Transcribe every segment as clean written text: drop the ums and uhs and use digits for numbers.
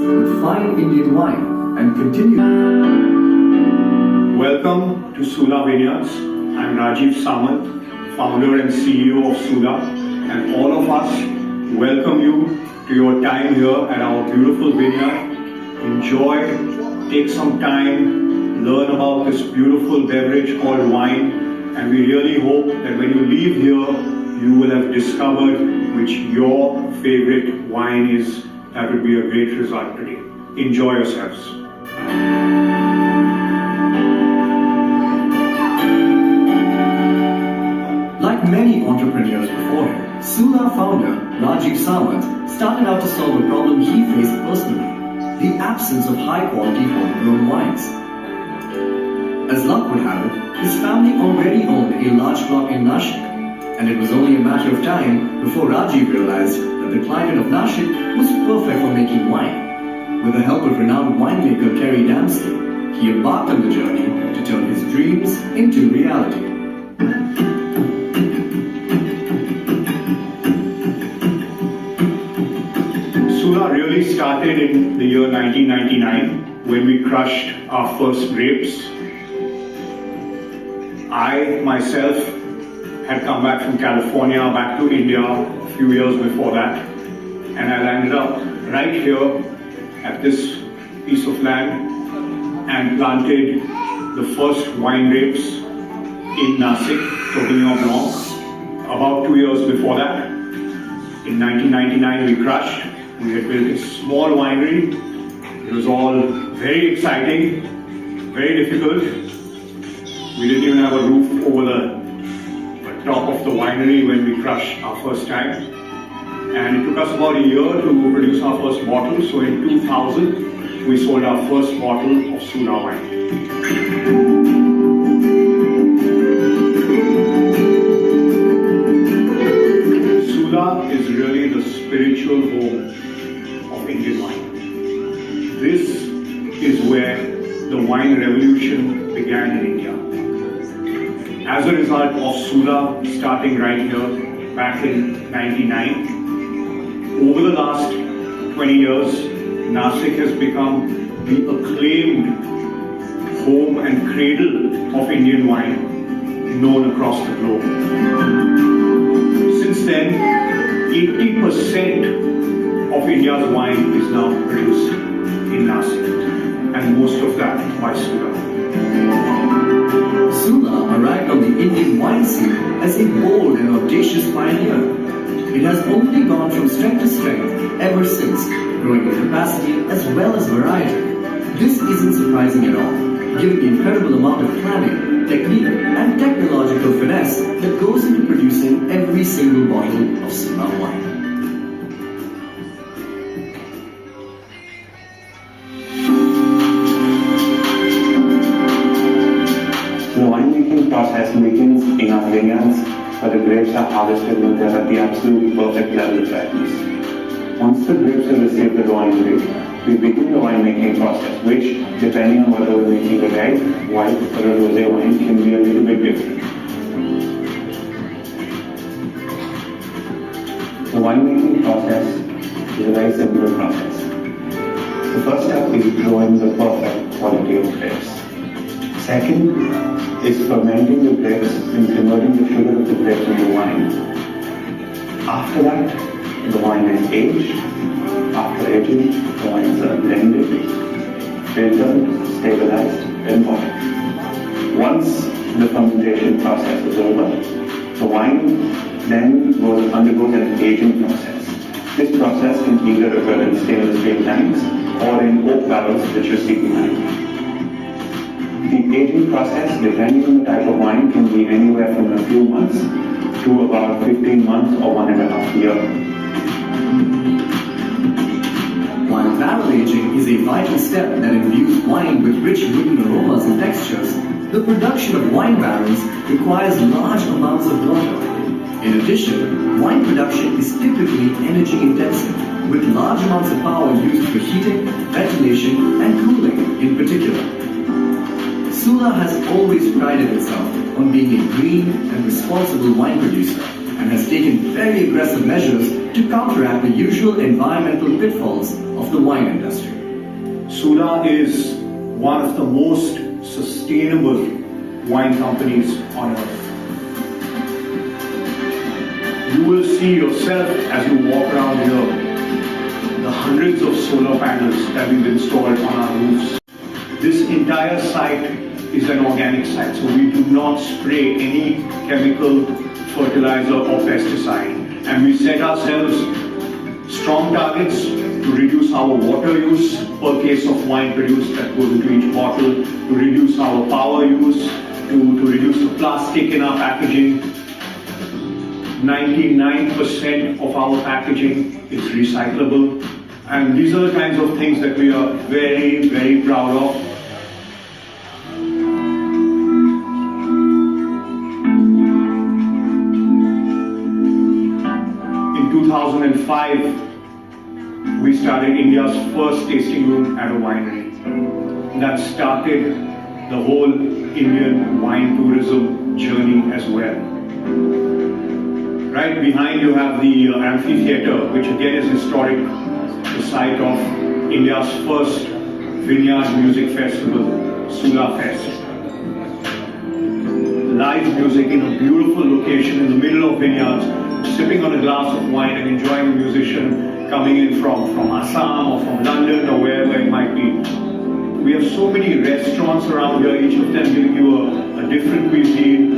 with fine Indian wine and continue. Welcome to Sula Wineyards. I'm Rajiv Samant, founder and CEO of Sula, and all of us welcome you to your time here at our beautiful vineyard. Enjoy, take some time, learn about this beautiful beverage called wine, and we really hope that when you leave here, you will have discovered which your favorite wine is. That would be a great result today. Enjoy yourselves. Like many entrepreneurs before him, Sula founder Rajiv Samant started out to solve a problem he faced personally: the absence of high-quality homegrown wines. As luck would have it, his family already owned a large block in Nashik, and it was only a matter of time before Rajiv realized that the climate of Nashik was perfect for making wine. With the help of renowned winemaker Kerry Dempsey, he embarked on the journey to turn his dreams into reality. Sula really started in the year 1999 when we crushed our first grapes. I myself had come back from California, back to India a few years before that, and I landed up right here at this piece of land and planted the first wine grapes in Nashik, Sauvignon Blanc. About 2 years before that, in 1999 we crushed. We had built a small winery. It was all very exciting, very difficult. We didn't even have a roof over the top of the winery when we crushed our first time. And it took us about a year to produce our first bottle. So in 2000, we sold our first bottle of Sula wine. Sula is really the spiritual home of Indian wine. This is where the wine revolution began in India. As a result of Sula starting right here back in 99, over the last 20 years, Nashik has become the acclaimed home and cradle of Indian wine known across the globe. Since then, 80% of India's wine is now produced in Nashik, and most of that by Sula. Sula arrived on the Indian wine scene as a bold and audacious pioneer. It has only gone from strength to strength ever since, growing in capacity as well as variety. This isn't surprising at all, given the incredible amount of planning, technique, and technological finesse that goes into producing every single bottle of Sula wine. Process begins in our vineyards, where the grapes are harvested when they are at the absolute perfect level of ripeness. Once the grapes have received the drawing grade, we begin the winemaking process, which, depending on whether we're making a red, white, or a rosé wine, can be a little bit different. The winemaking process is a very simple process. The first step is growing the perfect quality of grapes. Second is fermenting the grapes and converting the sugar of the grapes into wine. After that, the wine is aged. After aging, the wines are blended, filtered, stabilized, and bottled. Once the fermentation process is over, the wine then undergoes an aging process. This process can either occur in stainless steel tanks or in oak barrels, which you see behind. The aging process, depending on the type of wine, can be anywhere from a few months to about 15 months or 1.5 years. While barrel aging is a vital step that imbues wine with rich wooden aromas and textures, the production of wine barrels requires large amounts of water. In addition, wine production is typically energy intensive, with large amounts of power used for heating, ventilation, and cooling in particular. Sula has always prided itself on being a green and responsible wine producer and has taken very aggressive measures to counteract the usual environmental pitfalls of the wine industry. Sula is one of the most sustainable wine companies on earth. You will see yourself as you walk around here the hundreds of solar panels that we've installed on our roofs. This entire site is an organic site, so we do not spray any chemical, fertilizer or pesticide. And we set ourselves strong targets to reduce our water use per case of wine produced that goes into each bottle, to reduce our power use, to reduce the plastic in our packaging. 99% of our packaging is recyclable. And these are the kinds of things that we are very, very proud of. In 2005, we started India's first tasting room at a winery. That started the whole Indian wine tourism journey as well. Right behind you have the amphitheater, which again is historic, the site of India's first vineyard music festival, Sula Fest. Live music in a beautiful location in the middle of vineyards, sipping on a glass of wine and enjoying a musician coming in from Assam or from London or wherever it might be. We have so many restaurants around here, each of them giving you a different cuisine.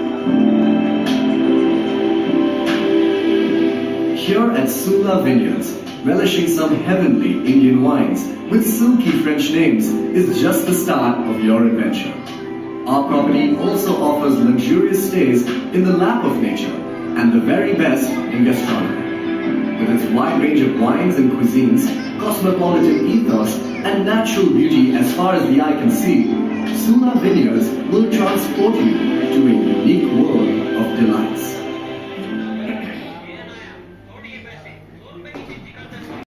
Here at Sula Wineyards, relishing some heavenly Indian wines with silky French names is just the start of your adventure. Our property also offers luxurious stays in the lap of nature and the very best in gastronomy. With its wide range of wines and cuisines, cosmopolitan ethos, and natural beauty as far as the eye can see, Sula Wineyards will transport you to a